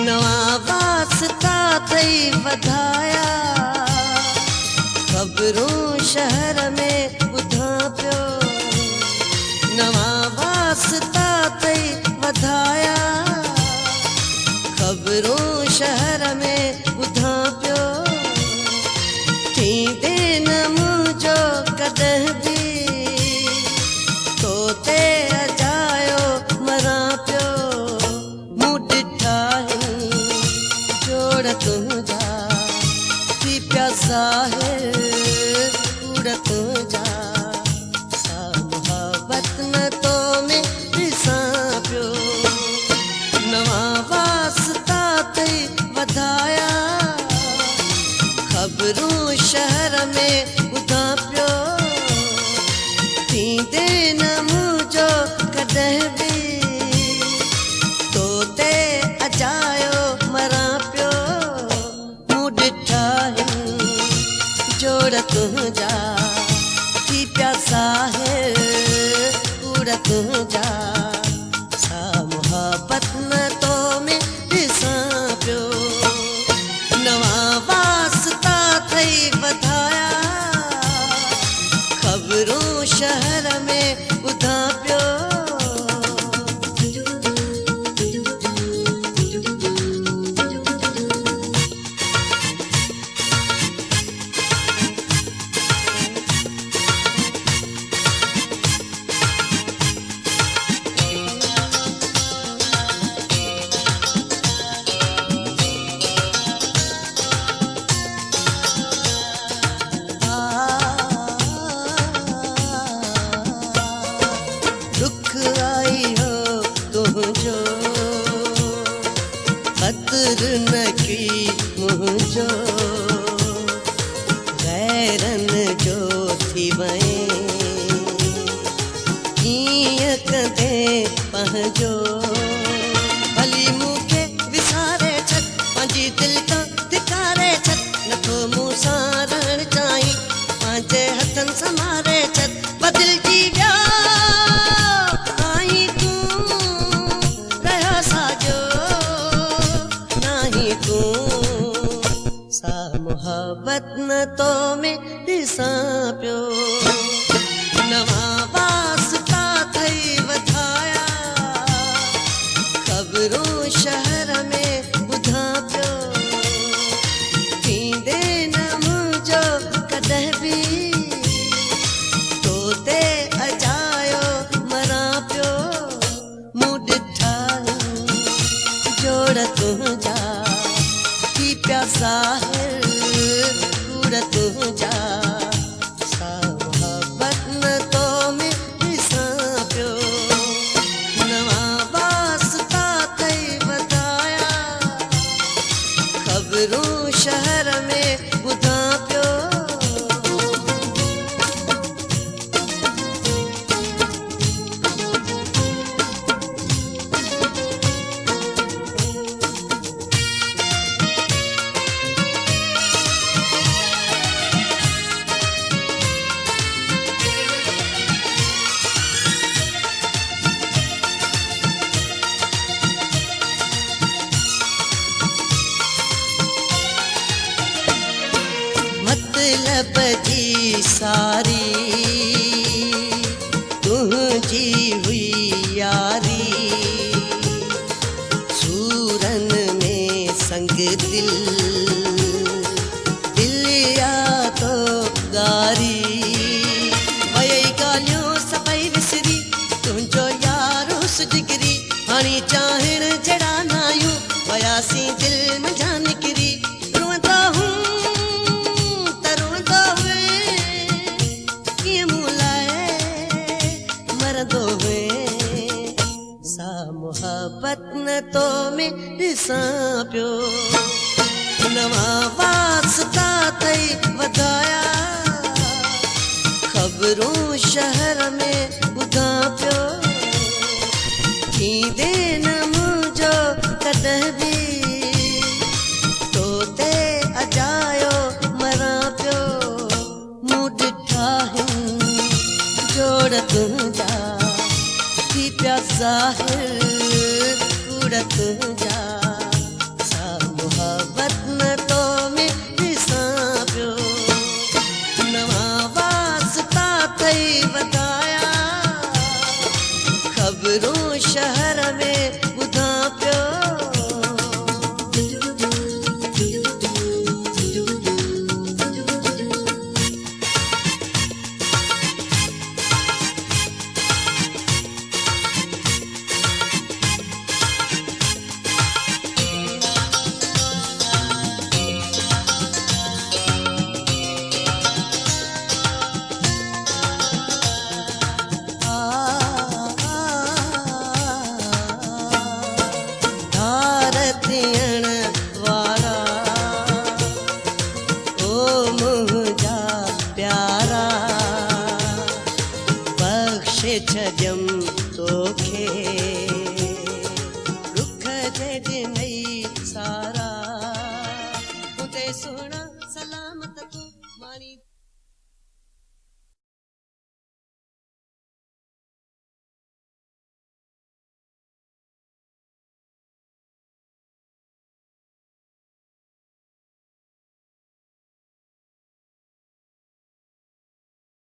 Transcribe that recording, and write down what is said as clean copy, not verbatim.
नवा वास्ता थई वधाया, ख़बरूं शहर में ॿुधां पियो। नवा वास्ता थई वधाया, ख़बरूं शहर में ॿुधां पियो। थींदे न मुंहिंजो कॾहिं बि तो ते अजायो मरां पियो। मूं ॾिठा जोड़ तुंहिंजा थी पिया ज़ाहिर, कूड़ तुंहिंजा सा मुहबत न तो में ॾिसां पियो। नवा वास्ता थई वधाया, ख़बरूं शहर में ॿुधां पियो। थींदे न मुंहिंजो कॾहिं बि तो ते अजायो मरां पियो। मूं ॾिठा जोड़ तुंहिंजा थी पिया ज़ाहिर, कूड़ तुंहिंजा सा मुहबत न तो में ॾिसां पियो। नवा वास्ता थई वधाया, ख़बरूं शहर में ॿुधां पियो। दुख आई हो तुंहिंजो, ख़तर न की मुंहिंजो। गैरनि जो थी वञे कीअं कंदे पंहिंजो। भली मूंखे विसारे छॾ, पंहिंजी दिलि खां धिकारे छॾ। नथो मूं सां रहणु चाहीं, पंहिंजे हथनि सां मारे छॾ। बदिलजी विया आहीं तूं, रहियो साॼो नाहीं तूं। सा मुहबत न तो में ॾिसां पियो। नवा वास्ता थई वधाया, ख़बरूं शहर में ॿुधां पियो। थींदे न मुंहिंजो कॾहिं बि तो ते अजायो मरां पियो। मूं ॾिठा जोड़ तुंहिंजा थी पिया ज़ाहिर, कूड़ तुंहिंजा सा मुहबत न तो में ॾिसां पियो। नवा वास्ता थई वधाया, ख़बरूं शहर में ॿुधां पियो। मतलब जी सारी तुझी हुई यारी, सूरन में संग दिल दिलिया तो गारी। वही गालियों सभई विसरी, तुझो यारो सुजगिरी। हाणी चाहण जड़ा नायूं, वयासी दिल में जान निकरी। रोंदा हूँ सा मुहबत न तो में ॾिसां पियो। नवां वास्ता तई वधाया ख़बरूं शहर में ॿुधां पियो थींदे न मुंहिंजो कॾहिं बि तो ते अजायो मरां पियो मूं ॾिठा आहिनि जोड़ तुंहिंजा थी पिया ज़ाहिर कूड़ तुंहिंजा सा मुहबत न तो में ॾिसां पियो नवां वास्ता थई वधाया ख़बरूं शहर में ॿुधां पियो धार थियण वारा ओ मुंहिंजा प्यारा बख़्शे छॾियमि तोखे